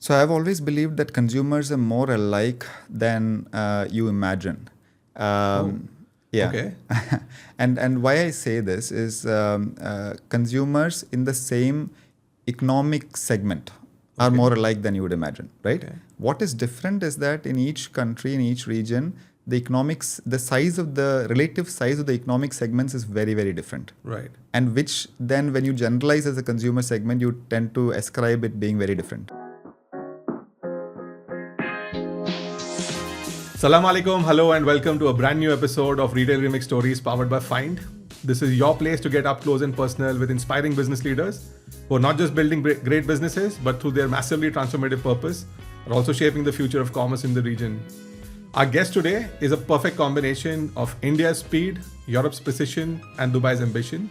So I've always believed that consumers are more alike than you imagine. Yeah. Okay. And why I say this is consumers in the same economic segment are more alike than you would imagine, right? Okay. What is different is that in each country, in each region, the size of the relative size of the economic segments is very, very different. Right. And which then, when you generalize as a consumer segment, you tend to ascribe it being very different. Salam alaikum, hello and welcome to a brand new episode of Retail Remix Stories powered by Find. This is your place to get up close and personal with inspiring business leaders who are not just building great businesses, but through their massively transformative purpose, are also shaping the future of commerce in the region. Our guest today is a perfect combination of India's speed, Europe's precision, and Dubai's ambition.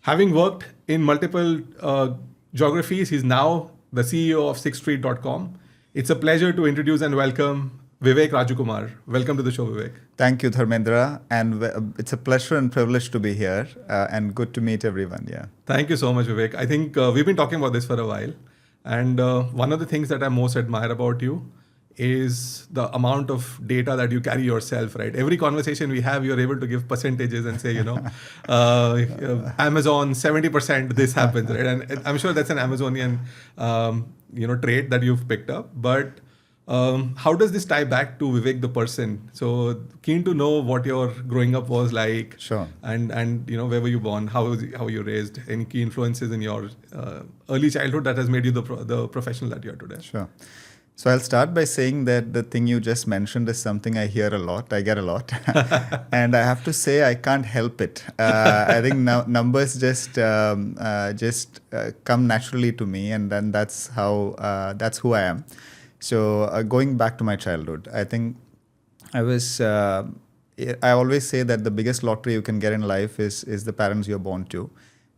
Having worked in multiple geographies, he's now the CEO of sixthstreet.com. It's a pleasure to introduce and welcome Vivek Rajukumar. Welcome to the show, Vivek. Thank you, Dharmendra. And it's a pleasure and privilege to be here and good to meet everyone. Yeah. Thank you so much, Vivek. I think we've been talking about this for a while. And one of the things that I most admire about you is the amount of data that you carry yourself, right? Every conversation we have, you're able to give percentages and say, Amazon, 70% this happens, right? And I'm sure that's an Amazonian, trait that you've picked up. But how does this tie back to Vivek the person? So keen to know what your growing up was like. Sure. And where were you born? How were you raised? Any key influences in your early childhood that has made you the professional that you are today? Sure. So I'll start by saying that the thing you just mentioned is something I hear a lot. I get a lot, and I have to say I can't help it. I think numbers just come naturally to me, and then that's who I am. So going back to my childhood, I think I always say that the biggest lottery you can get in life is the parents you're born to.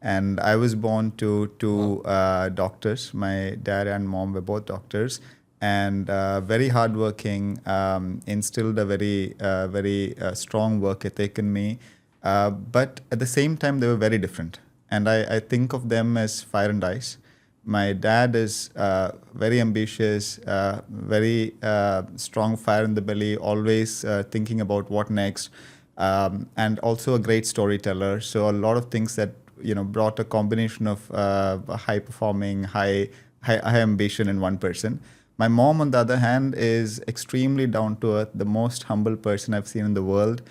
And I was born to two doctors. My dad and mom were both doctors, and very hardworking, instilled a very strong work ethic in me. But at the same time, they were very different. And I think of them as fire and ice. My dad is very ambitious, very strong fire in the belly, always thinking about what next, and also a great storyteller. So a lot of things that brought a combination of high performing, high ambition in one person. My mom, on the other hand, is extremely down to earth, the most humble person I've seen in the world,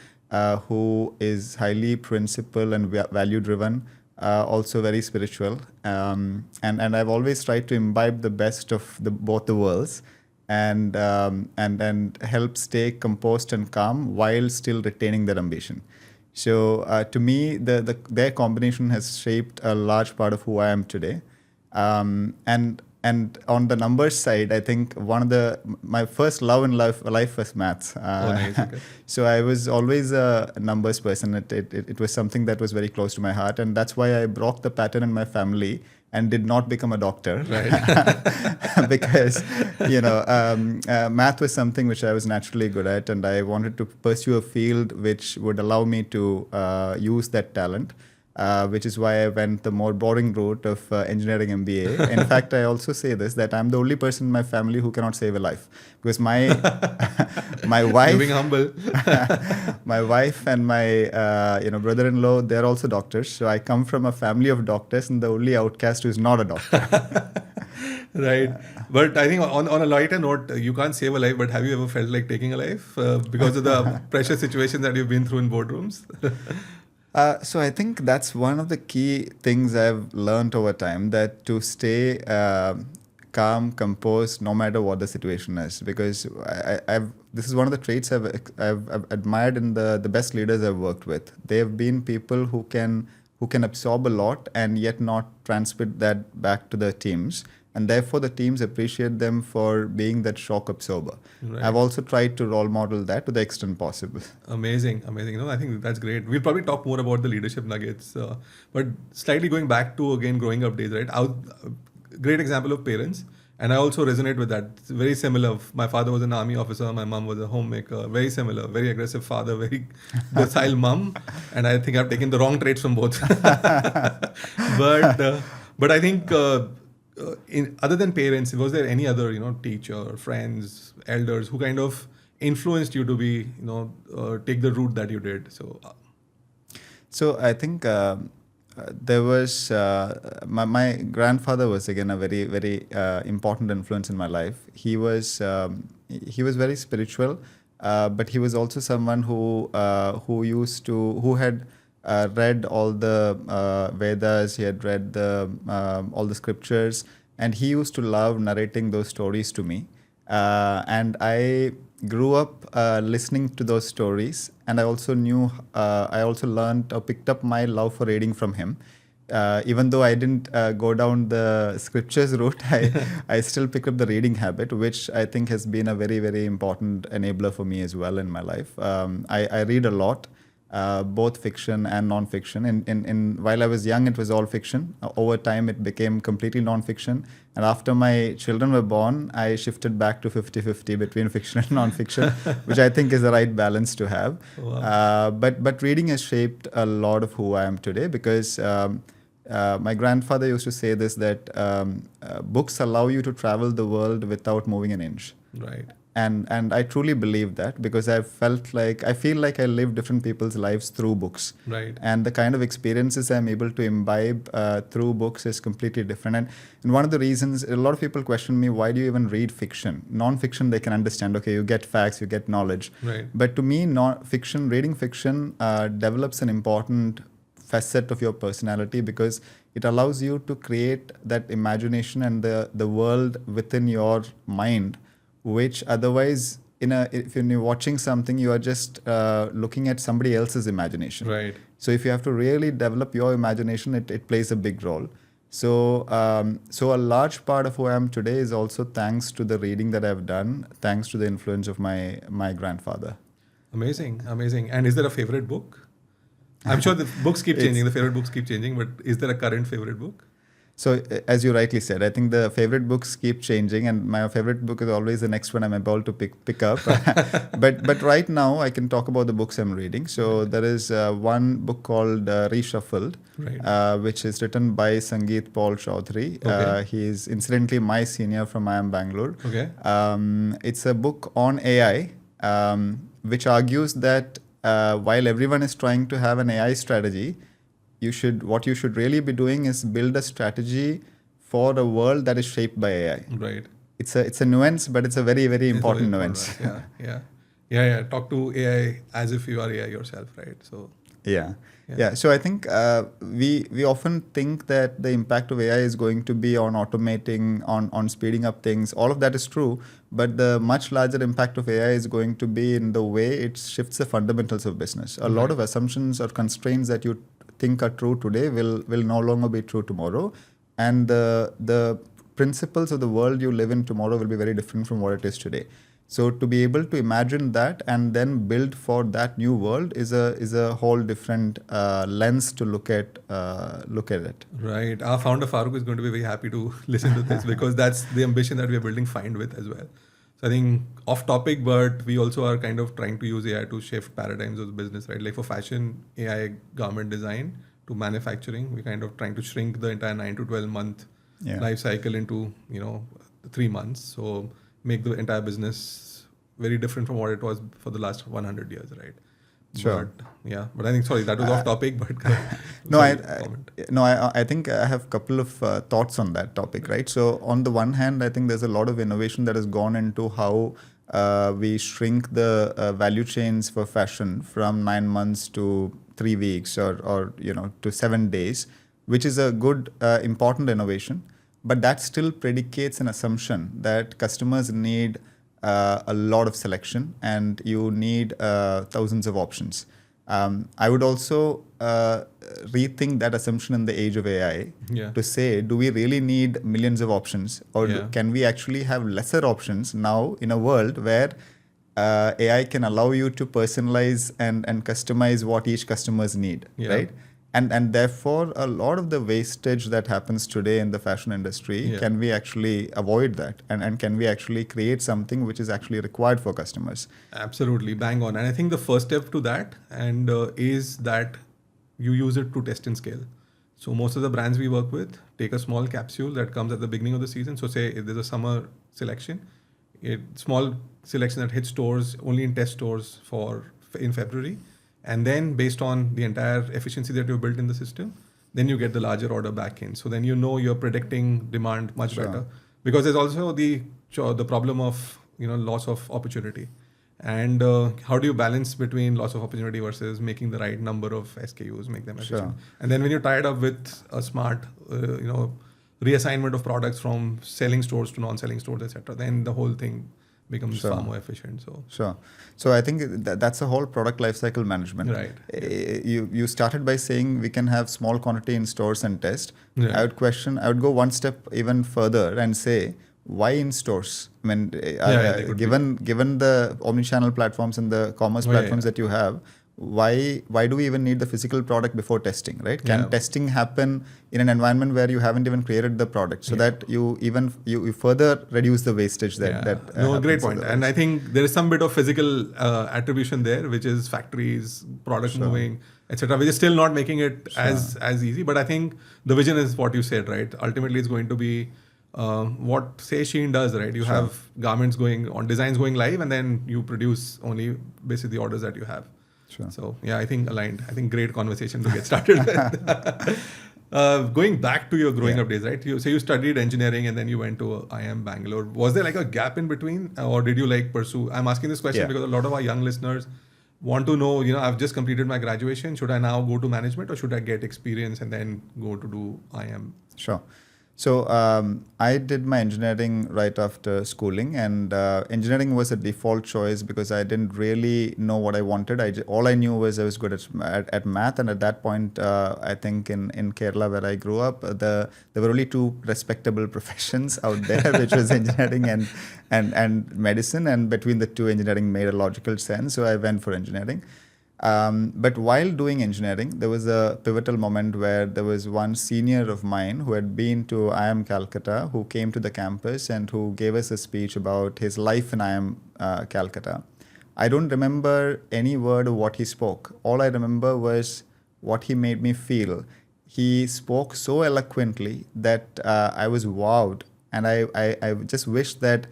who is highly principle and value driven. Also very spiritual, and I've always tried to imbibe the best of both the worlds, and help stay composed and calm while still retaining their ambition. So to me, their combination has shaped a large part of who I am today. And on the numbers side, I think my first love in life was maths. Nice. Okay. So I was always a numbers person. It was something that was very close to my heart, and that's why I broke the pattern in my family and did not become a doctor. Right. Because math was something which I was naturally good at, and I wanted to pursue a field which would allow me to use that talent. Which is why I went the more boring route of engineering MBA. In fact, I also say this, that I'm the only person in my family who cannot save a life. Because my wife... Being humble. My wife and my brother-in-law, they're also doctors. So I come from a family of doctors, and the only outcast who is not a doctor. Right. But I think on a lighter note, you can't save a life, but have you ever felt like taking a life because of the pressure situations that you've been through in boardrooms? So I think that's one of the key things I've learned over time, that to stay calm, composed, no matter what the situation is. Because this is one of the traits I've admired in the best leaders I've worked with. They've been people who can absorb a lot and yet not transmit that back to the teams. And therefore, the teams appreciate them for being that shock absorber. Right. I've also tried to role model that to the extent possible. Amazing. No, I think that's great. We'll probably talk more about the leadership nuggets. But slightly going back to, again, growing up days, right? Great example of parents. And I also resonate with that. It's very similar. My father was an army officer. My mom was a homemaker. Very similar. Very aggressive father. Very docile mom. And I think I've taken the wrong traits from both. But I think... other than parents, was there any other, teacher, friends, elders who kind of influenced you to be, take the route that you did? So I think there was my grandfather was again a very very important influence in my life. He was very spiritual, but he was also someone who had read all the Vedas. He had read all the scriptures, and he used to love narrating those stories to me. And I grew up listening to those stories, and I also learned or picked up my love for reading from him. Even though I didn't go down the scriptures route, I still picked up the reading habit, which I think has been a very, very important enabler for me as well in my life. I read a lot. Both fiction and non-fiction. While I was young, it was all fiction. Over time, it became completely non-fiction. And after my children were born, I shifted back to 50-50 between fiction and non-fiction, which I think is the right balance to have. Wow. But reading has shaped a lot of who I am today, because my grandfather used to say this, that books allow you to travel the world without moving an inch. Right. And I truly believe that, because I feel like I live different people's lives through books. Right. And the kind of experiences I'm able to imbibe through books is completely different. And one of the reasons, a lot of people question me, why do you even read fiction? Non-fiction, they can understand, okay, you get facts, you get knowledge. Right. But to me, reading fiction develops an important facet of your personality, because it allows you to create that imagination and the world within your mind, which otherwise, if you're watching something, you are just looking at somebody else's imagination. Right. So if you have to really develop your imagination, it plays a big role. So a large part of who I am today is also thanks to the reading that I've done, thanks to the influence of my grandfather. Amazing. And is there a favorite book? I'm sure the books keep changing, the favorite books keep changing, but is there a current favorite book? So as you rightly said, I think the favorite books keep changing, and my favorite book is always the next one I'm about to pick up. but right now I can talk about the books I'm reading. So there is one book called Reshuffled, right. Which is written by Sangeet Paul Chaudhary. Okay. He is incidentally my senior from IIM Bangalore. Okay. It's a book on AI, which argues that while everyone is trying to have an AI strategy, what you should really be doing is build a strategy for a world that is shaped by AI. Right. It's a nuance, but it's a very, very important nuance. Yeah. Talk to AI as if you are AI yourself, right? So. Yeah. So I think we often think that the impact of AI is going to be on automating, on speeding up things. All of that is true, but the much larger impact of AI is going to be in the way it shifts the fundamentals of business. A lot of assumptions or constraints that you think are true today will no longer be true tomorrow, and the principles of the world you live in tomorrow will be very different from what it is today. So to be able to imagine that and then build for that new world is a whole different lens to look at it. Right. Our founder Farooq is going to be very happy to listen to this, because that's the ambition that we are building Find with as well. So I think off topic, but we also are kind of trying to use AI to shift paradigms of the business, right? Like for fashion, AI garment design to manufacturing, we're kind of trying to shrink the entire 9 to 12 month life cycle into 3 months. So make the entire business very different from what it was for the last 100 years, right? Sure. But I think, sorry, that was off topic, but I think I have a couple of thoughts on that topic, right? So on the one hand, I think there's a lot of innovation that has gone into how we shrink the value chains for fashion from 9 months to 3 weeks or to 7 days, which is a good, important innovation. But that still predicates an assumption that customers need a lot of selection and you need thousands of options. I would also rethink that assumption in the age of AI to say, do we really need millions of options, or can we actually have lesser options now in a world where AI can allow you to personalize and customize what each customers need, right? And therefore, a lot of the wastage that happens today in the fashion industry, can we actually avoid that? And can we actually create something which is actually required for customers? Absolutely, bang on. And I think the first step to that is that you use it to test and scale. So most of the brands we work with take a small capsule that comes at the beginning of the season. So say if there's a summer selection, a small selection that hits stores only in test stores in February, and then based on the entire efficiency that you built in the system, then you get the larger order back in. So then you're predicting demand much better, because there's also the problem of loss of opportunity. And how do you balance between loss of opportunity versus making the right number of SKUs, make them efficient? And then when you're tied up with a smart, reassignment of products from selling stores to non-selling stores, etc., then the whole thing becomes far more efficient. So I think that's a whole product lifecycle management. Right. You started by saying we can have small quantity in stores and test. Right. I would go one step even further and say, why in stores? I mean, given the omnichannel platforms and the commerce platforms that you have, why do we even need the physical product before testing, right? Can testing happen in an environment where you haven't even created the product, so that you further reduce the wastage great point. And I think there is some bit of physical attribution there, which is factories, product moving, etc., which is still not making it as easy. But I think the vision is what you said, right? Ultimately, it's going to be what say Shein does, right? You have garments designs going live, and then you produce only basically the orders that you have. So I think aligned. I think great conversation to get started with. Going back to your growing up days, right? You studied engineering and then you went to IIM Bangalore. Was there like a gap in between, or did you pursue? I'm asking this question because a lot of our young listeners want to know, I've just completed my graduation. Should I now go to management, or should I get experience and then go to do IIM? Sure. So I did my engineering right after schooling, and engineering was a default choice because I didn't really know what I wanted. All I knew was I was good at math, and at that point, I think in Kerala where I grew up, there were only two respectable professions out there, which was engineering and medicine, and between the two, engineering made a logical sense, so I went for engineering. But while doing engineering, there was a pivotal moment where there was one senior of mine who had been to IIM Calcutta, who came to the campus and who gave us a speech about his life in IIM Calcutta. I don't remember any word of what he spoke. All I remember was what he made me feel. He spoke so eloquently that I was wowed, and I just wished that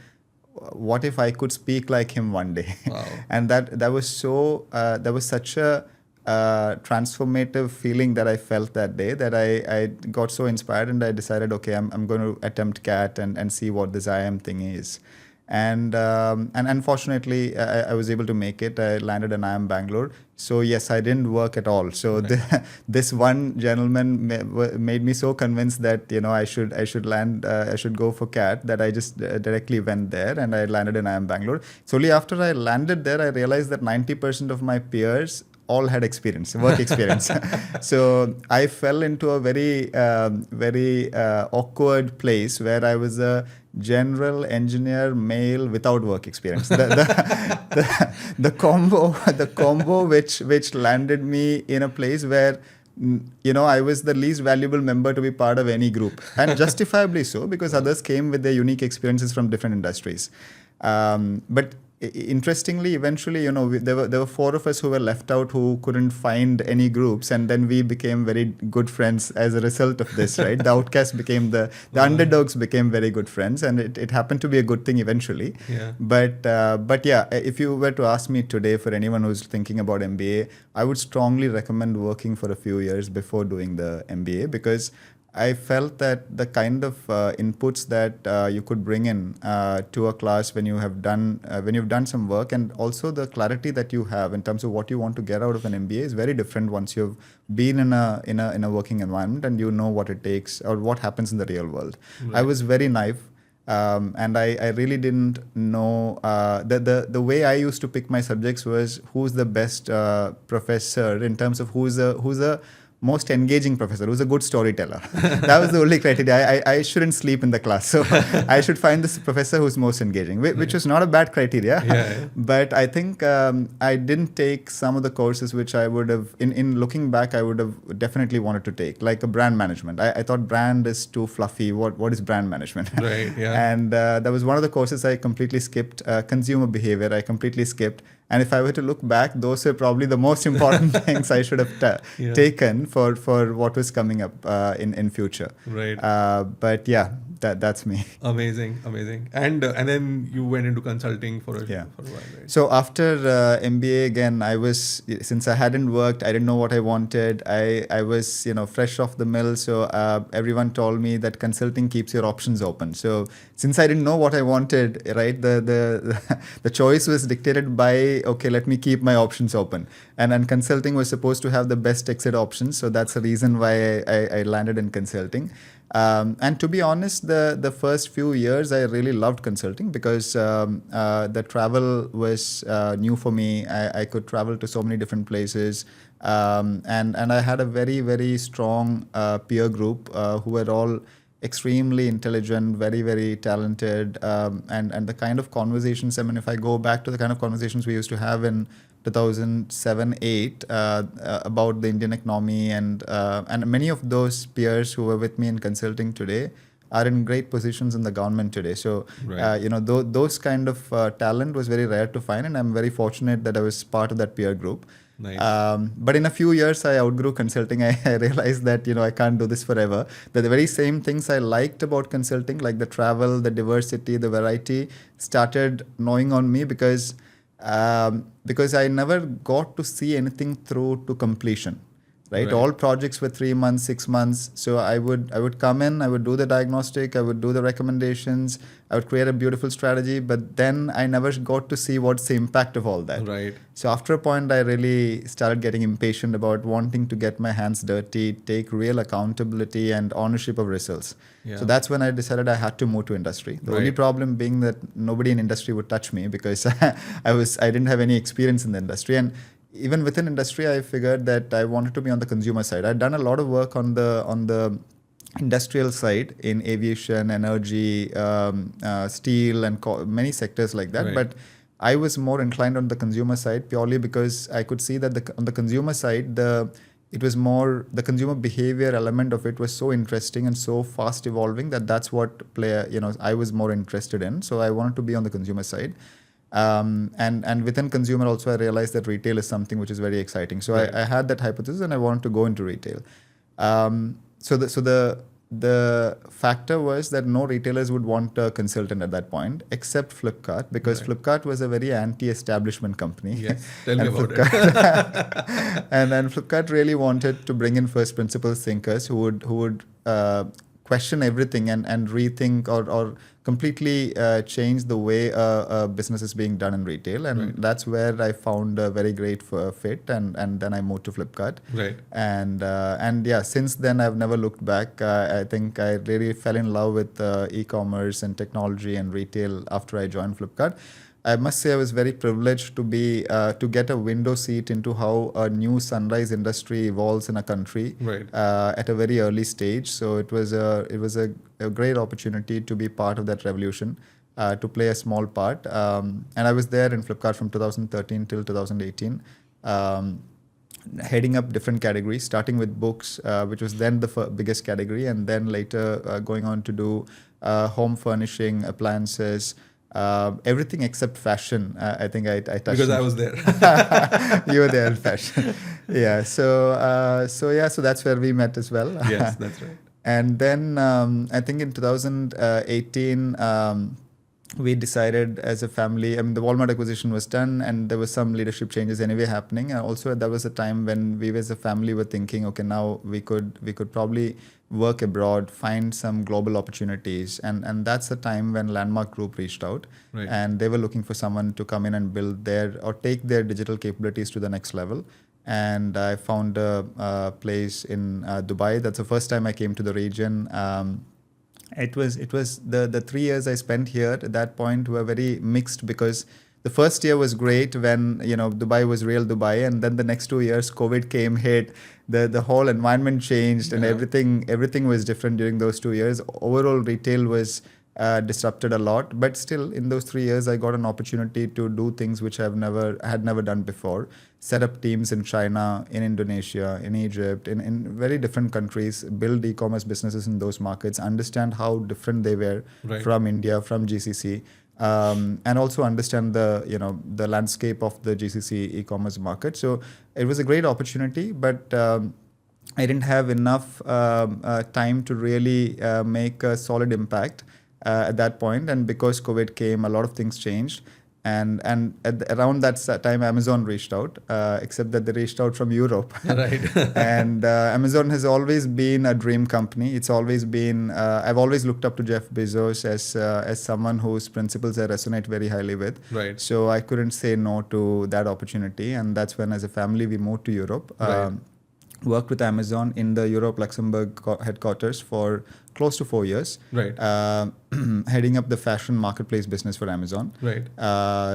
what if I could speak like him one day? Wow. And that was such a transformative feeling that I felt that day, that I got so inspired, and I decided, okay, I'm going to attempt CAT and see what this IIM thing is. And unfortunately, I was able to make it. I landed in IIM Bangalore. So yes, I didn't work at all. So this one gentleman made me so convinced that I should go for CAT, that I just directly went there and I landed in IIM Bangalore. It's only after I landed there I realized that 90% of my peers all had work experience. So I fell into a very awkward place where I was a general engineer male without work experience. The combo which landed me in a place where I was the least valuable member to be part of any group, and justifiably so, because others came with their unique experiences from different industries. But interestingly, eventually, there were four of us who were left out, who couldn't find any groups, and then we became very good friends as a result of this, right? The outcasts became the underdogs became very good friends, and it happened to be a good thing eventually. Yeah. But yeah, if you were to ask me today, for anyone who's thinking about MBA, I would strongly recommend working for a few years before doing the MBA, because I felt that the kind of inputs that you could bring in to a class when you've done some work, and also the clarity that you have in terms of what you want to get out of an MBA is very different once you've been in a working environment and you know what it takes or what happens in the real world. Right. I was very naive. And I really didn't know the way I used to pick my subjects was who's the best professor in terms of who's a most engaging professor, who's a good storyteller. That was the only criteria. I shouldn't sleep in the class. So I should find this professor who's most engaging, which is not a bad criteria. Yeah. But I think I didn't take some of the courses which I would have, in looking back, I would have definitely wanted to take, like a brand management. I thought brand is too fluffy. What is brand management? Right, yeah. And that was one of the courses I completely skipped. Consumer behavior, I completely skipped. And if I were to look back, those are probably the most important things I should have taken for what was coming up in future. Right. But yeah, that's me. Amazing. And then you went into consulting for a while, right? So after MBA again, since I hadn't worked, I didn't know what I wanted. I was fresh off the mill, so everyone told me that consulting keeps your options open. So since I didn't know what I wanted, right, the choice was dictated by, okay, let me keep my options open. And then consulting was supposed to have the best exit options. So that's the reason why I landed in consulting. And to be honest, the first few years, I really loved consulting because the travel was new for me. I could travel to so many different places. And I had a very, very strong peer group who were all extremely intelligent, very, very talented. And the kind of conversations, I mean, if I go back to the kind of conversations we used to have in 2007-8 about the Indian economy, and many of those peers who were with me in consulting today are in great positions in the government today. So, those kind of talent was very rare to find, and I'm very fortunate that I was part of that peer group. Nice. But in a few years, I outgrew consulting. I realized that, I can't do this forever. That the very same things I liked about consulting, like the travel, the diversity, the variety, started gnawing on me because I never got to see anything through to completion. Right? All projects were 3 months, 6 months. So I would come in, I would do the diagnostic, I would do the recommendations, I would create a beautiful strategy, but then I never got to see what's the impact of all that. Right. So after a point, I really started getting impatient about wanting to get my hands dirty, take real accountability and ownership of results. Yeah. So that's when I decided I had to move to industry. The only problem being that nobody in industry would touch me because I didn't have any experience in the industry. And even within industry, I figured that I wanted to be on the consumer side. I'd done a lot of work on the industrial side in aviation, energy, steel, and many sectors like that. Right. But I was more inclined on the consumer side purely because I could see that on the consumer side, it was more the consumer behavior element of it was so interesting and so fast evolving that's what I was more interested in. So I wanted to be on the consumer side. And within consumer also, I realized that retail is something which is very exciting. So I had that hypothesis and I wanted to go into retail. So the factor was that no retailers would want a consultant at that point, except Flipkart, because Flipkart was a very anti-establishment company. Yes, tell me about it. And then Flipkart really wanted to bring in first principles thinkers who would question everything and rethink or completely change the way a business is being done in retail. And that's where I found a very great fit. And then I moved to Flipkart. Right. And yeah, since then, I've never looked back. I think I really fell in love with e-commerce and technology and retail after I joined Flipkart. I must say I was very privileged to get a window seat into how a new sunrise industry evolves in a country at a very early stage. So it was a great opportunity to be part of that revolution, to play a small part. And I was there in Flipkart from 2013 till 2018. Heading up different categories, starting with books, which was then the biggest category, and then later going on to do home furnishing, appliances, everything except fashion. I think I touched because I was there. You were there in fashion. Yeah. So that's where we met as well. Yes, that's right. And then I think in 2018, we decided as a family, I mean, the Walmart acquisition was done and there was some leadership changes anyway happening. And also that was a time when we as a family were thinking, okay, now we could probably work abroad, find some global opportunities. And that's the time when Landmark Group reached out. Right. And they were looking for someone to come in and build take their digital capabilities to the next level. And I found a place in Dubai. That's the first time I came to the region. It was the 3 years I spent here at that point were very mixed, because the first year was great when Dubai was real Dubai, and then the next 2 years COVID came, hit, the whole environment changed, and everything was different during those 2 years. Overall retail was disrupted a lot, but still in those 3 years I got an opportunity to do things which I had never done before. Set up teams in China, in Indonesia, in Egypt, in very different countries, build e-commerce businesses in those markets, understand how different they were from India, from GCC. and also understand the landscape of the GCC e-commerce market. So it was a great opportunity, but I didn't have enough time to really make a solid impact at that point. And because COVID came, a lot of things changed. And around that time, Amazon reached out, except that they reached out from Europe. Right. And Amazon has always been a dream company. It's always been, I've always looked up to Jeff Bezos as someone whose principles I resonate very highly with. Right. So I couldn't say no to that opportunity. And that's when, as a family, we moved to Europe. Right. Worked with Amazon in the Europe Luxembourg headquarters for close to 4 years. Right. Heading up the fashion marketplace business for Amazon. Right.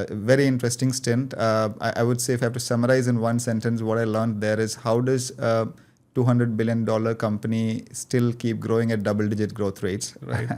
Very interesting stint. I would say if I have to summarize in one sentence, what I learned there is how does a $200 billion company still keep growing at double-digit growth rates? Right.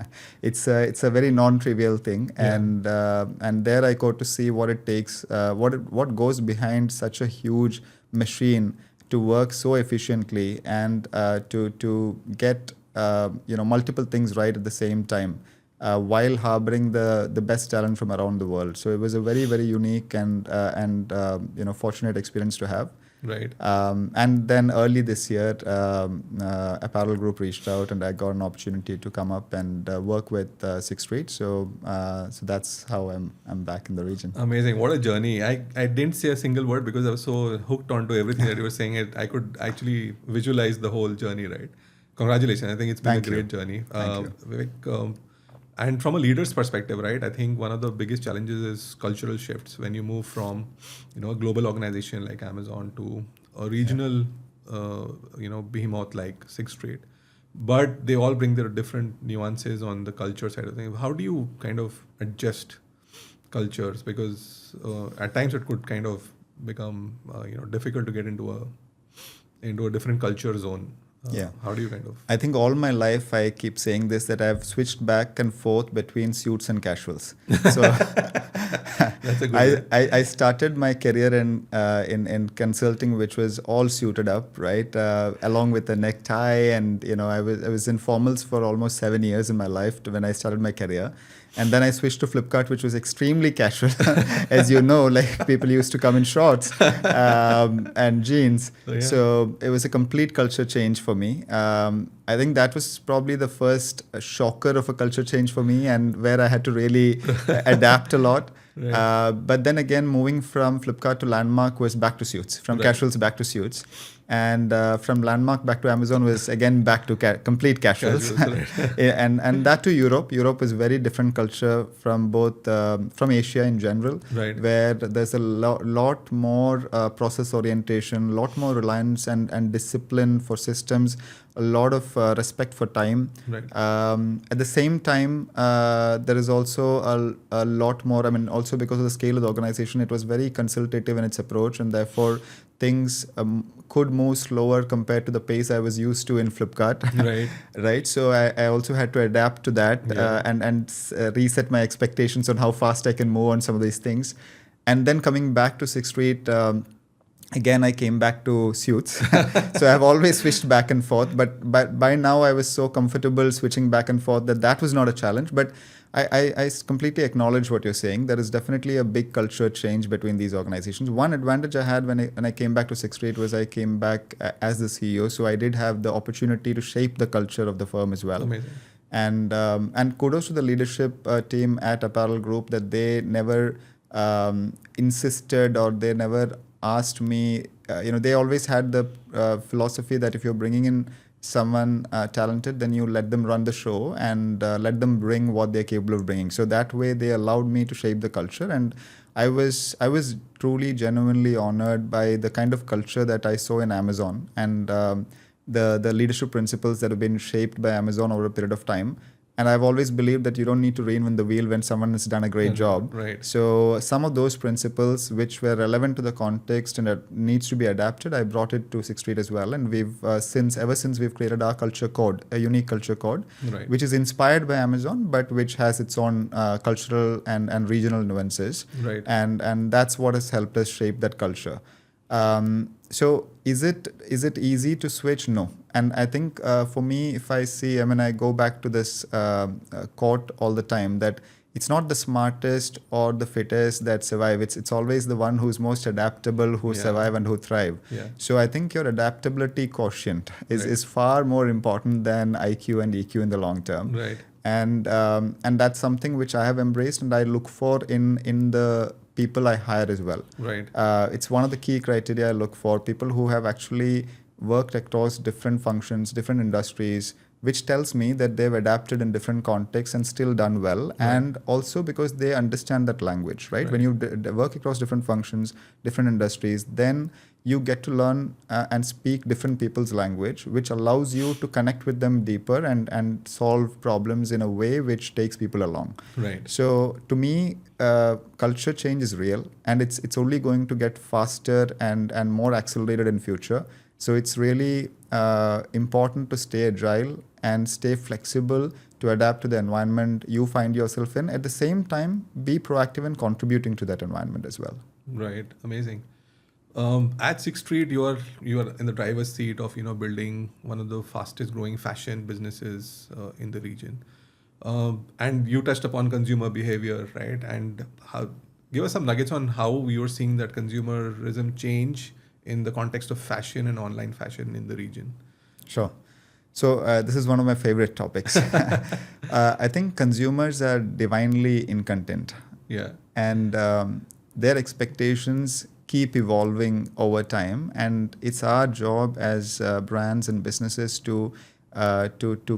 It's a very non-trivial thing, Yeah. and there I got to see what it takes, what goes behind such a huge machine to work so efficiently and to get multiple things right at the same time, while harboring the best talent from around the world. So it was a very, very unique and fortunate experience to have. Right. And then early this year, Apparel Group reached out, and I got an opportunity to come up and work with Sixth Street. So that's how I'm back in the region. Amazing. What a journey. I didn't say a single word because I was so hooked onto everything that you were saying. I could actually visualize the whole journey, right? Congratulations. I think it's been Thank a great you. journey. Thank you. Vivek, and from a leader's perspective, right? I think one of the biggest challenges is cultural shifts when you move from, a global organization like Amazon to a regional, behemoth like Sixth Street. But they all bring their different nuances on the culture side of things. How do you kind of adjust cultures? Because at times it could kind of become, difficult to get into a different culture zone. Yeah. How do you kind of? I think all my life I keep saying this, that I've switched back and forth between suits and casuals. So That's a good I started my career in consulting, which was all suited up, right? Along with a necktie, and I was in formals for almost 7 years in my life when I started my career. And then I switched to Flipkart, which was extremely casual. As you know, like people used to come in shorts and jeans. Oh, yeah. So it was a complete culture change for me. I think that was probably the first shocker of a culture change for me, and where I had to really adapt a lot. Right. But then again, moving from Flipkart to Landmark was back to suits, from Right. casuals back to suits. And from Landmark back to Amazon was again back to complete casuals. Casuals, and that to Europe. Europe is very different culture from both from Asia in general, Right. where there's a lot more process orientation, lot more reliance and discipline for systems, a lot of respect for time. Right. At the same time, there is also a lot more. I mean, also because of the scale of the organization, it was very consultative in its approach, and therefore things could move slower compared to the pace I was used to in Flipkart. Right. Right. So I also had to adapt to that, Yeah. and reset my expectations on how fast I can move on some of these things. And then coming back to Sixth Street, again, I came back to suits. So I've always switched back and forth, but by now I was so comfortable switching back and forth that was not a challenge. But I completely acknowledge what you're saying. There is definitely a big culture change between these organizations. One advantage I had when I came back to Sixth Street was I came back as the CEO, so I did have the opportunity to shape the culture of the firm as well. Amazing. And kudos to the leadership team at Apparel Group that they never insisted, or they never asked me. They always had the philosophy that if you're bringing in someone talented, then you let them run the show and let them bring what they're capable of bringing. So that way they allowed me to shape the culture, and I was truly genuinely honored by the kind of culture that I saw in Amazon, and the leadership principles that have been shaped by Amazon over a period of time. And I've always believed that you don't need to reinvent the wheel when someone has done a great job. Right. So some of those principles which were relevant to the context and that needs to be adapted, I brought it to Sixth Street as well. And we've ever since we've created our culture code, a unique culture code, Right. which is inspired by Amazon, but which has its own cultural and regional nuances. Right. And that's what has helped us shape that culture. So is it easy to switch? No. And I think for me, if I see, I go back to this quote all the time, that it's not the smartest or the fittest that survive. It's always the one who's most adaptable who survive and who thrive. So I think your adaptability quotient is far more important than IQ and EQ in the long term. Right. And that's something which I have embraced and I look for in the people I hire as well. Right. It's one of the key criteria I look for, people who have actually worked across different functions, different industries, which tells me that they've adapted in different contexts and still done well. Right. And also because they understand that language, right? When you work across different functions, different industries, then you get to learn and speak different people's language, which allows you to connect with them deeper and solve problems in a way which takes people along. Right. So to me, culture change is real, and it's only going to get faster and more accelerated in future. So it's really important to stay agile and stay flexible to adapt to the environment you find yourself in. At the same time, be proactive in contributing to that environment as well. Right. Amazing. At Sixth Street, you are in the driver's seat of building one of the fastest growing fashion businesses in the region, and you touched upon consumer behavior, right? And give us some nuggets on how you're seeing that consumerism change in the context of fashion and online fashion in the region. Sure. So this is one of my favorite topics. I think consumers are divinely incontent. Yeah. And their expectations keep evolving over time, and it's our job as brands and businesses to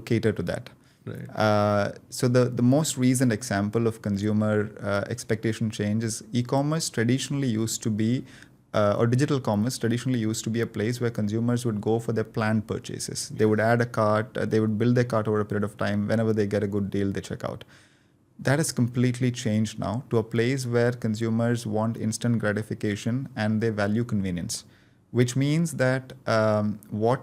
cater to that. Right. So the most recent example of consumer expectation change is e-commerce traditionally used to be or digital commerce traditionally used to be a place where consumers would go for their planned purchases. They would add a cart, they would build their cart over a period of time. Whenever they get a good deal, they check out. That has completely changed now to a place where consumers want instant gratification and they value convenience, which means that what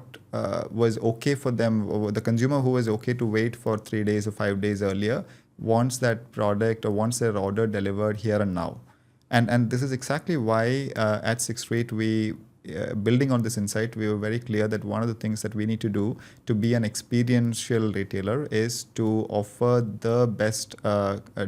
was okay for them, the consumer who was okay to wait for 3 days or 5 days earlier, wants that product or wants their order delivered here and now. And this is exactly why at Sixth Street, building on this insight, we were very clear that one of the things that we need to do to be an experiential retailer is to offer the best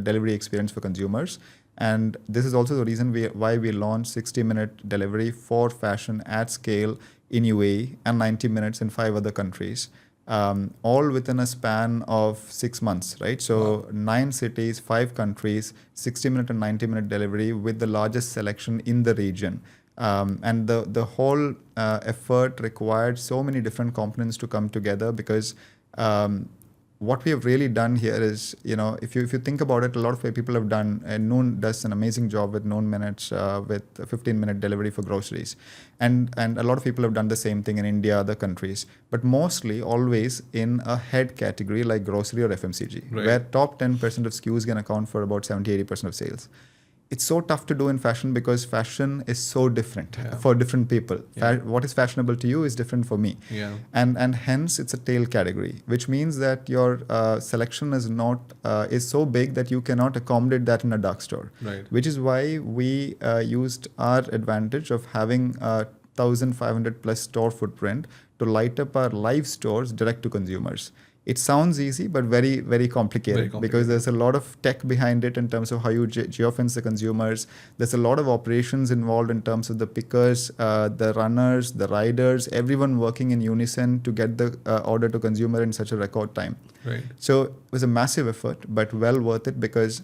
delivery experience for consumers. And this is also the reason why we launched 60-minute delivery for fashion at scale in UAE and 90 minutes in 5 other countries, all within a span of 6 months, right? So 9 cities, 5 countries, 60-minute and 90-minute delivery with the largest selection in the region. And the whole effort required so many different components to come together because what we have really done here is, if you think about it, a lot of people have done, Noon does an amazing job with Noon Minutes with a 15-minute delivery for groceries. And a lot of people have done the same thing in India, other countries, but mostly always in a head category like grocery or FMCG, right, where top 10% of SKUs can account for about 70-80% of sales. It's so tough to do in fashion because fashion is so different for different people. What is fashionable to you is different for me. Yeah. And hence it's a tail category, which means that your selection is so big that you cannot accommodate that in a dark store. Right. Which is why we used our advantage of having 1,500 plus store footprint to light up our live stores direct to consumers. It sounds easy, but very, very complicated, because there's a lot of tech behind it in terms of how you geofence the consumers. There's a lot of operations involved in terms of the pickers, the runners, the riders, everyone working in unison to get the order to consumer in such a record time. Right. So it was a massive effort, but well worth it because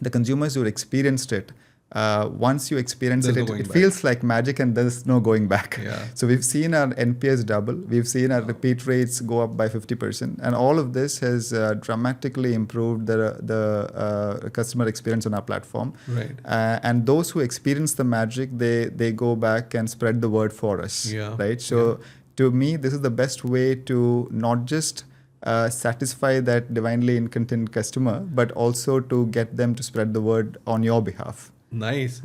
the consumers who experienced it, once you experience it feels like magic and there's no going back. Yeah. So we've seen our NPS double. We've seen our repeat rates go up by 50%. And all of this has dramatically improved the customer experience on our platform. Right. And those who experience the magic, they go back and spread the word for us. Yeah. Right. So to me, this is the best way to not just satisfy that divinely incontent customer, but also to get them to spread the word on your behalf. Nice.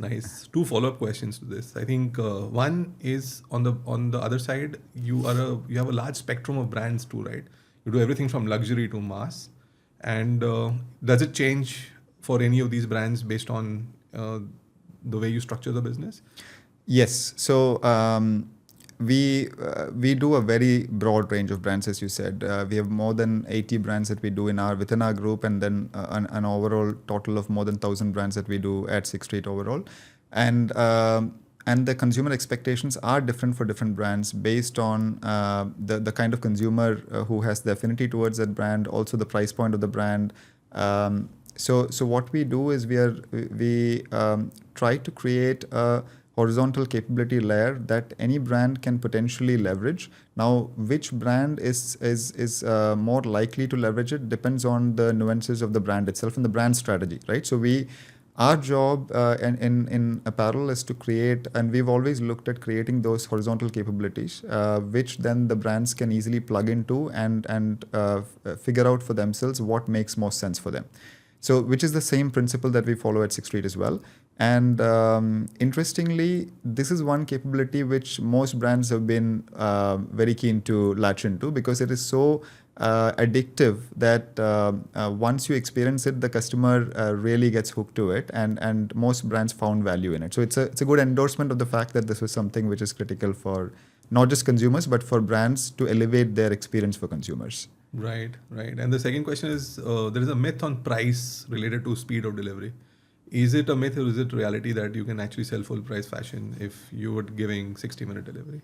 2 follow-up questions to this. I think one is on the other side, you have a large spectrum of brands too, right? You do everything from luxury to mass. And does it change for any of these brands based on the way you structure the business? Yes. So we do a very broad range of brands, as you said. We have more than 80 brands that we do within our group, and then an overall total of more than 1,000 brands that we do at Sixth Street overall. And the consumer expectations are different for different brands based on the kind of consumer who has the affinity towards that brand, also the price point of the brand. So what we do is we try to create a horizontal capability layer that any brand can potentially leverage. Now, which brand is more likely to leverage it depends on the nuances of the brand itself and the brand strategy, right? So our job in apparel is to create, and we've always looked at creating those horizontal capabilities, which then the brands can easily plug into and figure out for themselves what makes most sense for them. So, which is the same principle that we follow at Sixth Street as well. And interestingly, this is one capability which most brands have been very keen to latch into, because it is so addictive that once you experience it, the customer really gets hooked to it, and most brands found value in it. So it's a good endorsement of the fact that this was something which is critical for not just consumers, but for brands to elevate their experience for consumers. Right. And the second question is, there is a myth on price related to speed of delivery. Is it a myth or is it reality that you can actually sell full price fashion if you were giving 60-minute delivery?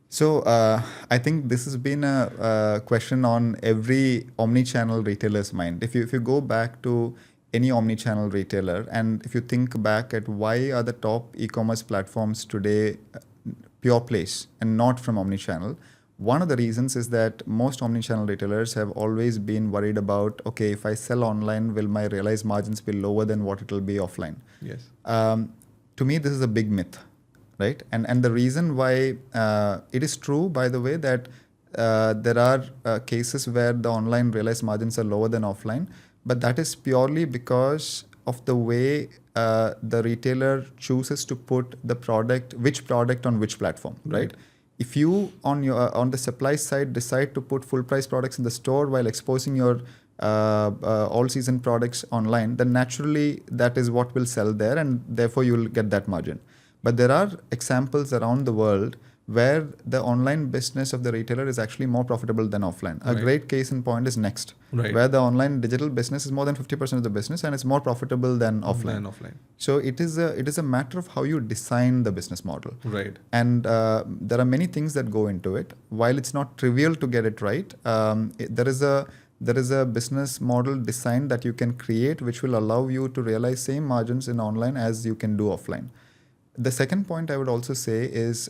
So I think this has been a question on every omni-channel retailer's mind. If you go back to any omni-channel retailer, and if you think back at why are the top e-commerce platforms today pure plays and not from omni-channel, one of the reasons is that most omni-channel retailers have always been worried about, okay, if I sell online, will my realized margins be lower than what it will be offline? Yes. To me, this is a big myth, right? And the reason why it is true, by the way, that there are cases where the online realized margins are lower than offline, but that is purely because of the way the retailer chooses to put which product on which platform, right? If you on the supply side decide to put full price products in the store while exposing your all season products online, then naturally that is what will sell there, and therefore you will get that margin. But there are examples around the world where the online business of the retailer is actually more profitable than offline. A great case in point is Next, where the online digital business is more than 50% of the business, and it's more profitable than offline. So it is a matter of how you design the business model. Right. And there are many things that go into it. While it's not trivial to get it right, there is a business model design that you can create which will allow you to realize same margins in online as you can do offline. The second point I would also say is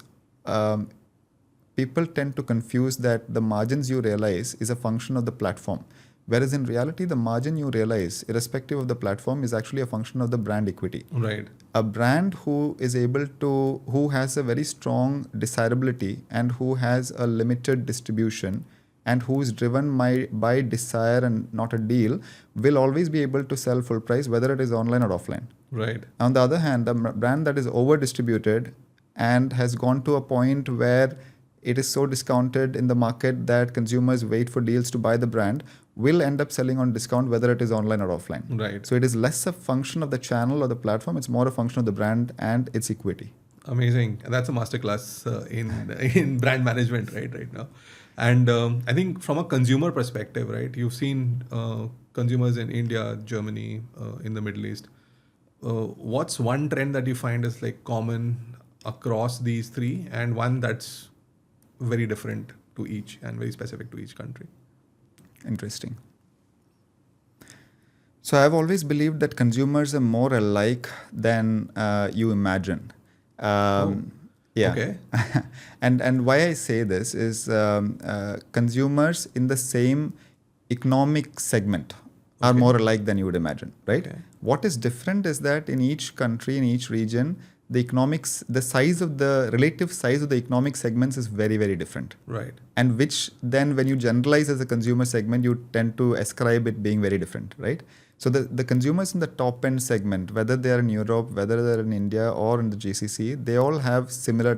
people tend to confuse that the margins you realize is a function of the platform. Whereas in reality, the margin you realize, irrespective of the platform, is actually a function of the brand equity. Right. A brand who has a very strong desirability and who has a limited distribution and who is driven by desire and not a deal will always be able to sell full price, whether it is online or offline. Right. On the other hand, the brand that is over distributed and has gone to a point where it is so discounted in the market that consumers wait for deals to buy the brand will end up selling on discount, whether it is online or offline. Right. So it is less a function of the channel or the platform, it's more a function of the brand and its equity. Amazing. And that's a masterclass in brand management right now. And I think from a consumer perspective, right, you've seen consumers in India, Germany, in the Middle East. What's one trend that you find is like common across these three, and one that's very different to each and very specific to each country? Interesting. So I've always believed that consumers are more alike than you imagine. Yeah. Okay. And why I say this is consumers in the same economic segment are more alike than you would imagine, right? Okay. What is different is that in each country, in each region, the relative size of the economic segments is very, very different. Right. And which then when you generalize as a consumer segment, you tend to ascribe it being very different, right? So the consumers in the top end segment, whether they are in Europe, whether they're in India or in the GCC, they all have similar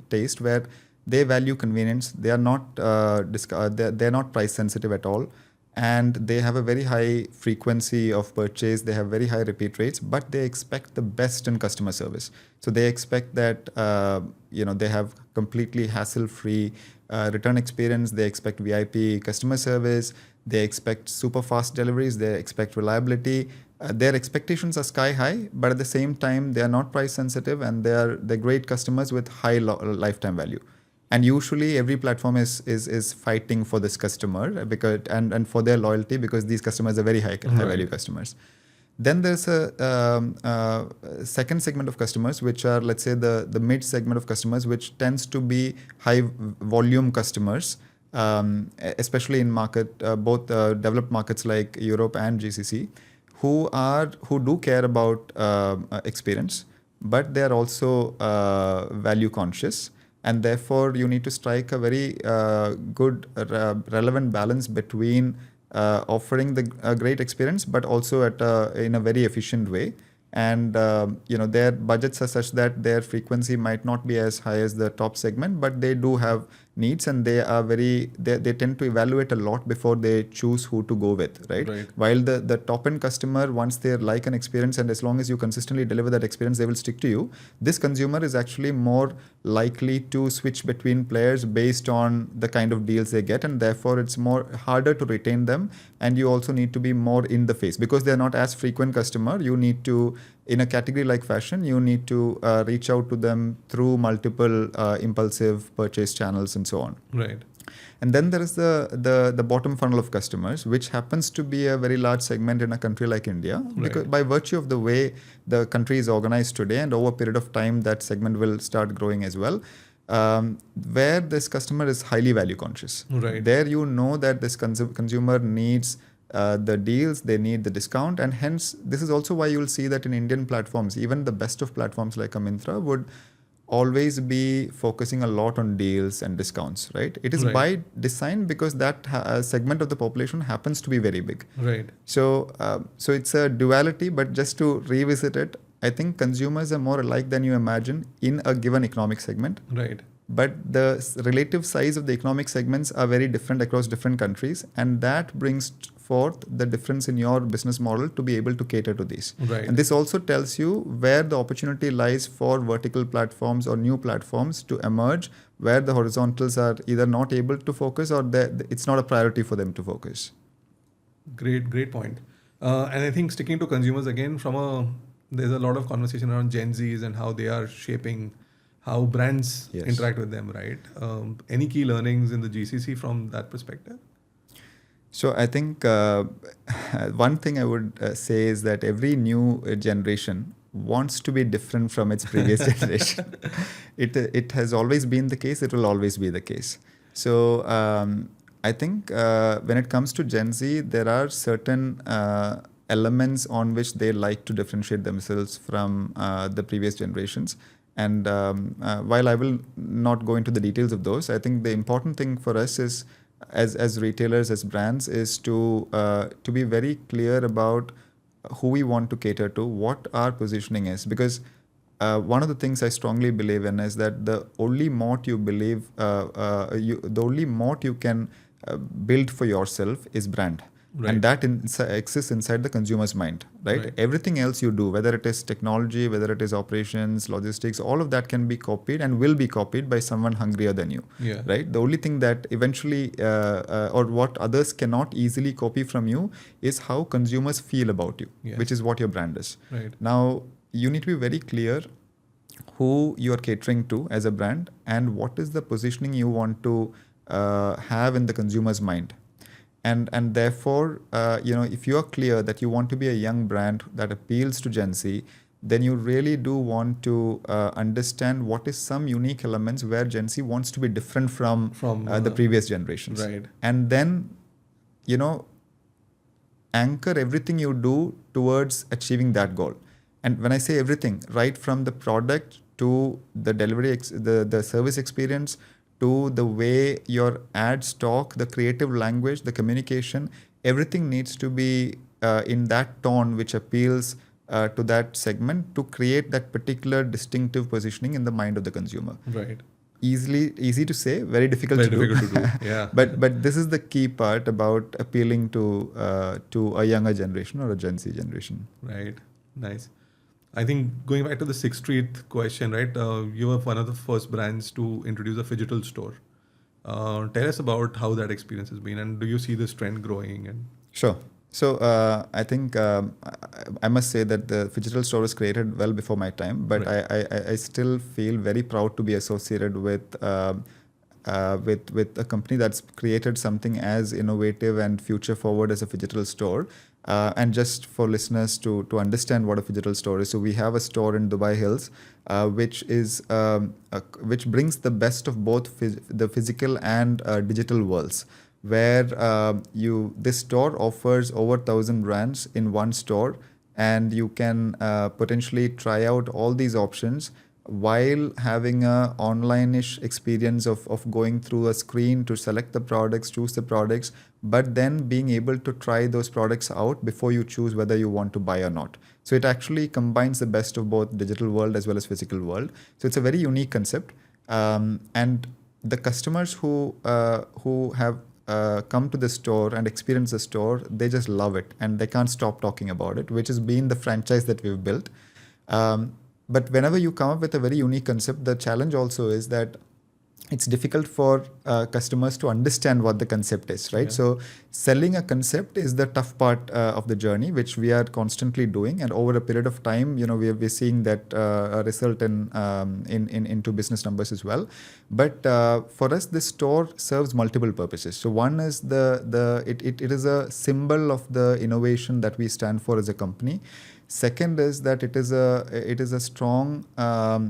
taste where they value convenience. They are not they're not price sensitive at all. and they have a very high frequency of purchase. They have very high repeat rates, but they expect the best in customer service. So they expect that they have completely hassle-free return experience. They expect VIP customer service. They expect super fast deliveries. They expect reliability. Their expectations are sky high, but at the same time, they are not price sensitive, and they're great customers with high lifetime value. And usually, every platform is fighting for this customer because and for their loyalty, because these customers are very high value customers. Then there's a second segment of customers, which are, let's say, the mid segment of customers, which tends to be high volume customers, especially in both developed markets like Europe and GCC, who do care about experience, but they are also value conscious. And therefore, you need to strike a very good, relevant balance between offering a great experience, but also in a very efficient way. And their budgets are such that their frequency might not be as high as the top segment, but they do have needs, and they tend to evaluate a lot before they choose who to go with, right? While the top end customer, once they like an experience, and as long as you consistently deliver that experience, they will stick to you. This consumer is actually more likely to switch between players based on the kind of deals they get, and therefore it's more harder to retain them. And you also need to be more in the face, because they're not as frequent customer. You need to, in a category like fashion, you need to reach out to them through multiple impulsive purchase channels and so on. Right. And then there is the bottom funnel of customers, which happens to be a very large segment in a country like India, because by virtue of the way the country is organized today, and over a period of time, that segment will start growing as well. Where this customer is highly value conscious. Right. There that this consumer needs the deals, they need the discount, and hence this is also why you will see that in Indian platforms, even the best of platforms like a Myntra would always be focusing a lot on deals and discounts, right? It is by design, because that segment of the population happens to be very big. Right. So it's a duality, but just to revisit it, I think consumers are more alike than you imagine in a given economic segment. Right. But the relative size of the economic segments are very different across different countries, and that brings forth the difference in your business model to be able to cater to these. Right. And this also tells you where the opportunity lies for vertical platforms or new platforms to emerge, where the horizontals are either not able to focus, or it's not a priority for them to focus. Great point. And I think sticking to consumers again, there's a lot of conversation around Gen Zs and how they are shaping how brands interact with them, right? Any key learnings in the GCC from that perspective? So I think one thing I would say is that every new generation wants to be different from its previous generation. It has always been the case. It will always be the case. So I think when it comes to Gen Z, there are certain elements on which they like to differentiate themselves from the previous generations. And while I will not go into the details of those, I think the important thing for us is, as retailers, as brands, is to be very clear about who we want to cater to, what our positioning is. Because one of the things I strongly believe in is that the only moat you can build for yourself is brand. Right. And that exists inside the consumer's mind, right? Everything else you do, whether it is technology, whether it is operations, logistics, all of that can be copied and will be copied by someone hungrier than you, right? The only thing that eventually, or what others cannot easily copy from you, is how consumers feel about you, which is what your brand is. Right. Now, you need to be very clear who you are catering to as a brand, and what is the positioning you want to have in the consumer's mind. And therefore, if you are clear that you want to be a young brand that appeals to Gen Z, then you really do want to understand what is some unique elements where Gen Z wants to be different from the previous generations. Right. And then, anchor everything you do towards achieving that goal. And when I say everything, right from the product to the delivery, the service experience, to the way your ads talk, the creative language, the communication, everything needs to be in that tone which appeals to that segment to create that particular distinctive positioning in the mind of the consumer. Right. easy to say, very difficult Very to do. difficult to do. Yeah. but this is the key part about appealing to a younger generation or a Gen Z generation. Right. Nice. I think going back to the Sixth Street question, right? You were one of the first brands to introduce a phygital store. Tell us about how that experience has been, and do you see this trend growing? And Sure. So I think I must say that the phygital store was created well before my time, but Right. I still feel very proud to be associated with a company that's created something as innovative and future forward as a phygital store. And just for listeners to understand what a phygital store is, so we have a store in Dubai Hills, which brings the best of both the physical and digital worlds, where this store offers over 1,000 brands in one store, and you can potentially try out all these options while having a online-ish experience of going through a screen to select the products, choose the products, but then being able to try those products out before you choose whether you want to buy or not. So it actually combines the best of both digital world as well as physical world. So it's a very unique concept, and the customers who have come to the store and experience the store, they just love it and they can't stop talking about it, which has been the franchise that we've built. But whenever you come up with a very unique concept, the challenge also is that it's difficult for customers to understand what the concept is, right? Yeah. So selling a concept is the tough part of the journey, which we are constantly doing. And over a period of time, we're seeing that result into business numbers as well. But for us, this store serves multiple purposes. So one is it is a symbol of the innovation that we stand for as a company. Second is that it is a strong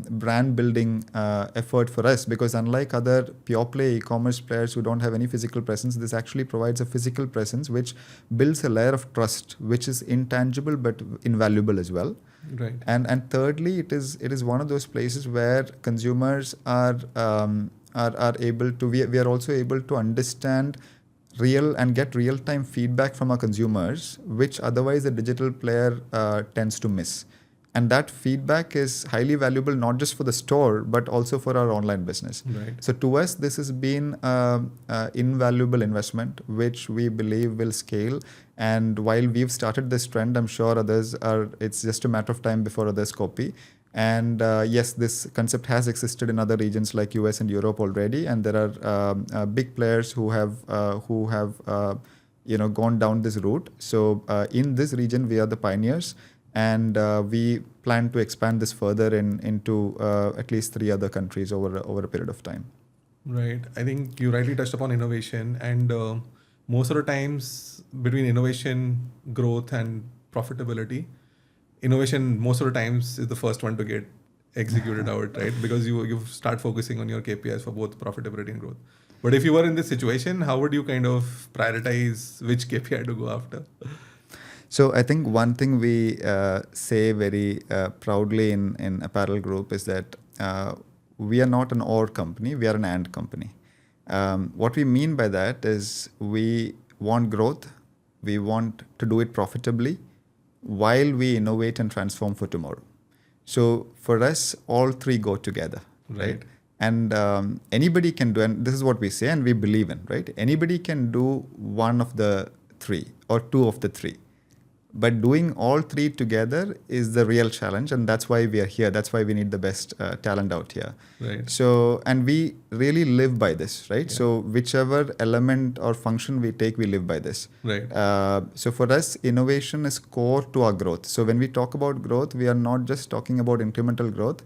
brand building effort for us, because unlike other pure play e-commerce players who don't have any physical presence, this actually provides a physical presence which builds a layer of trust, which is intangible but invaluable as well. Right. And thirdly, it is one of those places where consumers are able to. We are also able to understand and get real-time feedback from our consumers, which otherwise a digital player tends to miss. And that feedback is highly valuable, not just for the store, but also for our online business. Right. So to us, this has been an invaluable investment, which we believe will scale. And while we've started this trend, I'm sure it's just a matter of time before others copy. And yes, this concept has existed in other regions like US and Europe already, and there are big players who have gone down this route. So in this region, we are the pioneers, and we plan to expand this further into at least 3 other countries over a period of time. Right. I think you rightly touched upon innovation, and most of the times between innovation, growth, and profitability, innovation most of the times is the first one to get executed out, right? Because you start focusing on your KPIs for both profitability and growth. But if you were in this situation, how would you kind of prioritize which KPI to go after? So I think one thing we say very proudly in Apparel Group is that we are not an or company, we are an and company. What we mean by that is we want growth, we want to do it profitably, while we innovate and transform for tomorrow. So for us, all three go together, right? And anybody can do, and this is what we say and we believe in, right? Anybody can do one of the three or two of the three. But doing all three together is the real challenge, and that's why we are here. That's why we need the best talent out here. Right. So, and we really live by this, right? Yeah. So, whichever element or function we take, we live by this. Right. So, for us, innovation is core to our growth. So, when we talk about growth, we are not just talking about incremental growth.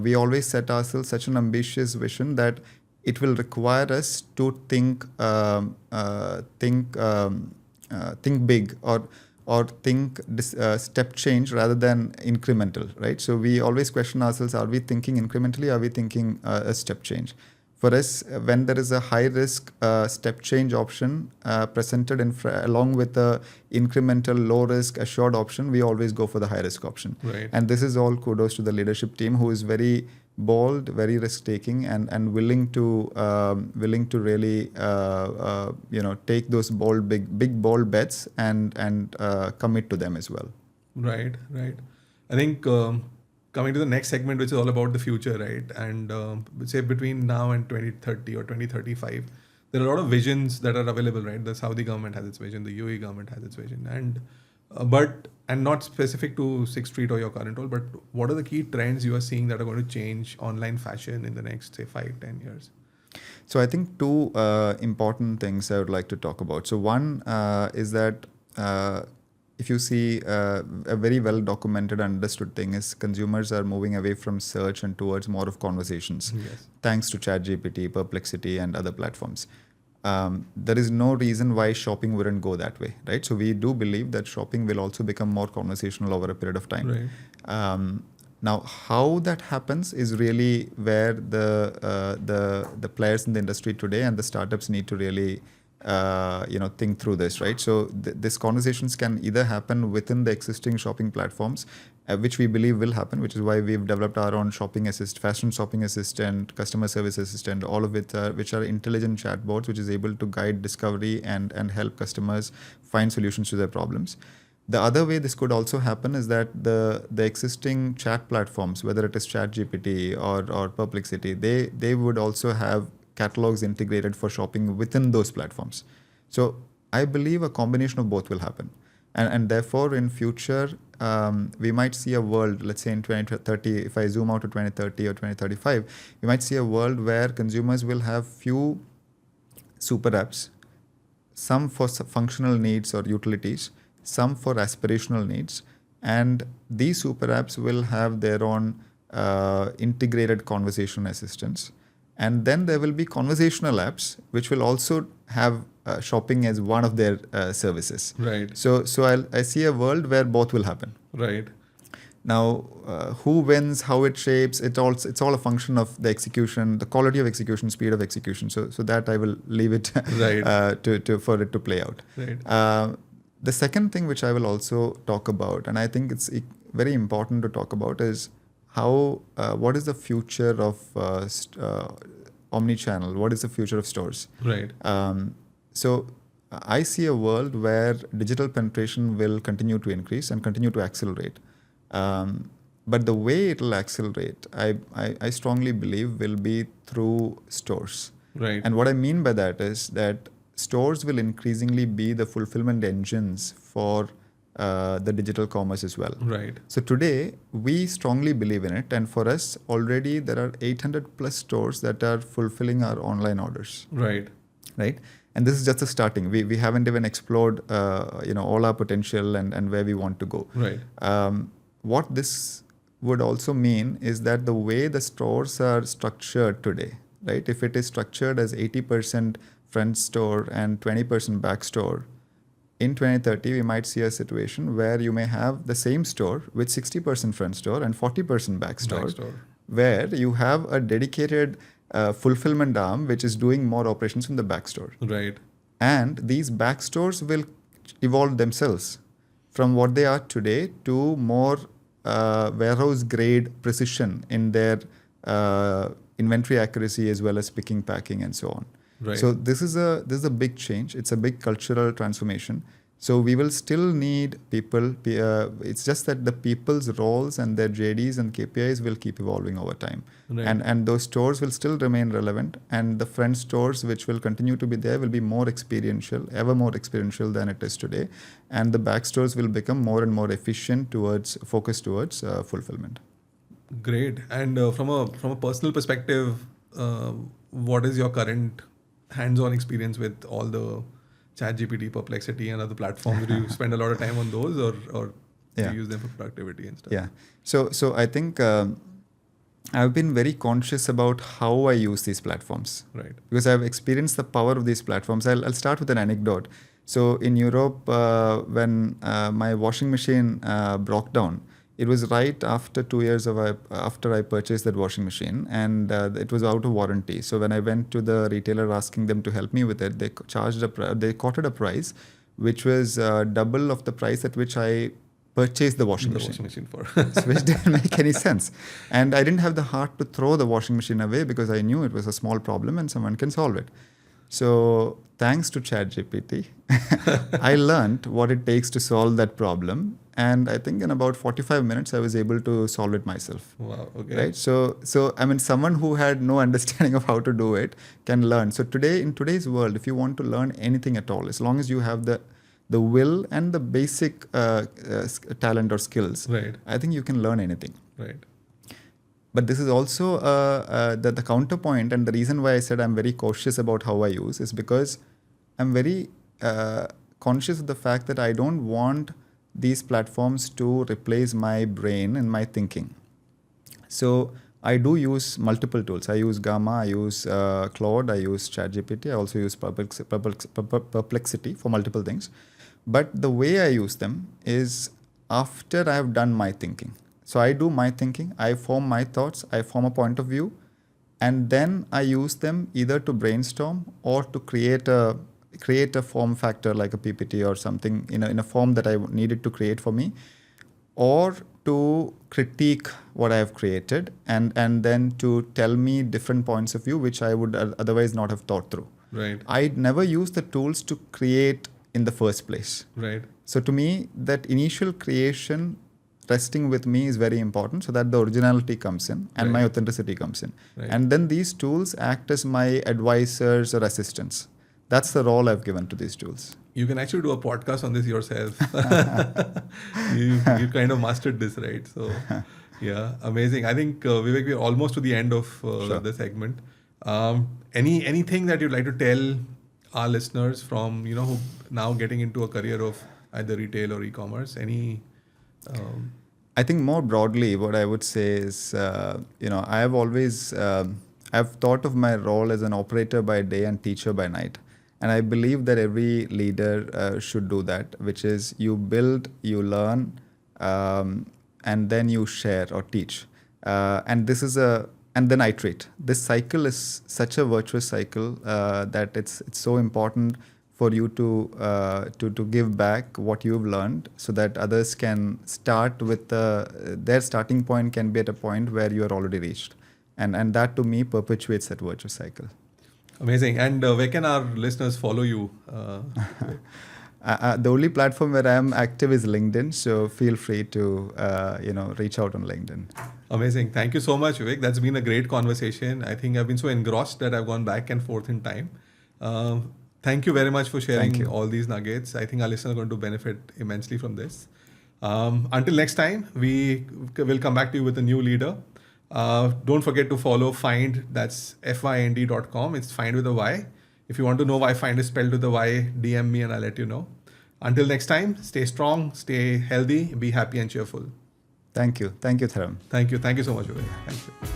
We always set ourselves such an ambitious vision that it will require us to think big or think step change rather than incremental, right? So we always question ourselves, are we thinking incrementally? Are we thinking a step change? For us, when there is a high risk step change option presented along with the incremental low risk assured option, we always go for the high risk option. Right. And this is all kudos to the leadership team, who is very bold, very risk taking, and willing to really take those big bold bets and commit to them as well. Right. I think coming to the next segment, which is all about the future, right? And say between now and 2030 or 2035, there are a lot of visions that are available, right? The Saudi government has its vision, the UAE government has its vision, and not specific to Sixth Street or your current role, but what are the key trends you are seeing that are going to change online fashion in the next, say, 5-10 years? So I think two important things I would like to talk about. So one is that if you see a very well documented and understood thing is consumers are moving away from search and towards more of conversations, thanks to ChatGPT, Perplexity, and other platforms. There is no reason why shopping wouldn't go that way, right? So we do believe that shopping will also become more conversational over a period of time. Right. Now, how that happens is really where the players in the industry today and the startups need to really think through this, right? So these conversations can either happen within the existing shopping platforms, which we believe will happen, which is why we've developed our own fashion shopping assistant, customer service assistant, all of which are intelligent chatbots, which is able to guide discovery and help customers find solutions to their problems. The other way this could also happen is that the existing chat platforms, whether it is ChatGPT or Perplexity, they would also have catalogs integrated for shopping within those platforms. So I believe a combination of both will happen. And therefore, in future, we might see a world, let's say in 2030, if I zoom out to 2030 or 2035, we might see a world where consumers will have few super apps, some for functional needs or utilities, some for aspirational needs, and these super apps will have their own integrated conversation assistants. And then there will be conversational apps, which will also have shopping as one of their services. Right. So I see a world where both will happen. Right. Now, who wins, how it shapes, it's all a function of the execution, the quality of execution, speed of execution. So that I will leave it right. for it to play out. Right. The second thing which I will also talk about, and I think it's very important to talk about, is what is the future of omni-channel? What is the future of stores? Right. So I see a world where digital penetration will continue to increase and continue to accelerate. But the way it will accelerate, I strongly believe, will be through stores. Right. And what I mean by that is that stores will increasingly be the fulfillment engines for the digital commerce as well. Right. So today, we strongly believe in it. And for us, already there are 800 plus stores that are fulfilling our online orders. Right. Right. And this is just the starting. We haven't even explored, all our potential and where we want to go. Right. What this would also mean is that the way the stores are structured today, right? If it is structured as 80% front store and 20% back store, in 2030, we might see a situation where you may have the same store with 60% front store and 40% back store, where you have a dedicated fulfillment arm which is doing more operations from the back store. Right. And these back stores will evolve themselves from what they are today to more warehouse grade precision in their inventory accuracy as well as picking, packing, and so on. Right. So this is a big change. It's a big cultural transformation. So we will still need people. It's just that the people's roles and their JDs and KPIs will keep evolving over time. Right. And those stores will still remain relevant. And the front stores, which will continue to be there, will be more experiential, ever more experiential than it is today. And the back stores will become more and more efficient focused towards fulfillment. Great. And from a personal perspective, what is your current hands-on experience with all the ChatGPT, Perplexity, and other platforms? Do you spend a lot of time on those, or do you use them for productivity and stuff? Yeah. So I think I've been very conscious about how I use these platforms. Right. Because I've experienced the power of these platforms. I'll start with an anecdote. So in Europe, when my washing machine broke down, it was right after 2 years after I purchased that washing machine, and it was out of warranty. So when I went to the retailer asking them to help me with it, they quoted a price which was double of the price at which I purchased the washing machine for. Which didn't make any sense. And I didn't have the heart to throw the washing machine away because I knew it was a small problem and someone can solve it. So thanks to ChatGPT, I learned what it takes to solve that problem. and I think in about 45 minutes I was able to solve it myself. Wow. Okay. Right. So I mean, someone who had no understanding of how to do it can learn. So today, in today's world, if you want to learn anything at all, as long as you have the will and the basic talent or skills, Right. I think you can learn anything. Right. But this is also the counterpoint, and the reason why I said I'm very cautious about how I use is because I'm very conscious of the fact that I don't want these platforms to replace my brain and my thinking. So I do use multiple tools. I use Gamma, I use Claude, I use ChatGPT, I also use Perplexity for multiple things. But the way I use them is after I have done my thinking. So I do my thinking, I form my thoughts, I form a point of view, and then I use them either to brainstorm or to create a form factor like a PPT or something in a form that I needed to create for me, or to critique what I have created and then to tell me different points of view which I would otherwise not have thought through. Right. I never use the tools to create in the first place. Right. So to me, that initial creation resting with me is very important, so that the originality comes in and my authenticity comes in. Right. And then these tools act as my advisors or assistants. That's the role I've given to these tools. You can actually do a podcast on this yourself. you kind of mastered this, right? So, yeah, amazing. I think Vivek, we're almost to the end of the segment. Anything that you'd like to tell our listeners from who now getting into a career of either retail or e-commerce? I think more broadly, what I would say is, I have always I've thought of my role as an operator by day and teacher by night. And I believe that every leader should do that, which is you build, you learn, and then you share or teach. And then iterate. This cycle is such a virtuous cycle that it's so important for you to give back what you've learned, so that others can start with their starting point can be at a point where you are already reached. And that to me perpetuates that virtuous cycle. Amazing. And where can our listeners follow you? The only platform where I am active is LinkedIn. So feel free to reach out on LinkedIn. Amazing. Thank you so much, Vivek. That's been a great conversation. I think I've been so engrossed that I've gone back and forth in time. Thank you very much for sharing all these nuggets. I think our listeners are going to benefit immensely from this. Until next time, we will come back to you with a new leader. Don't forget to follow Find, that's FYND.com. It's Find with a Y. If you want to know why Find is spelled with a Y, DM me and I'll let you know. Until next time, stay strong, stay healthy, be happy and cheerful. Thank you. Thank you, Tharam. Thank you. Thank you so much, Vivek. Thank you.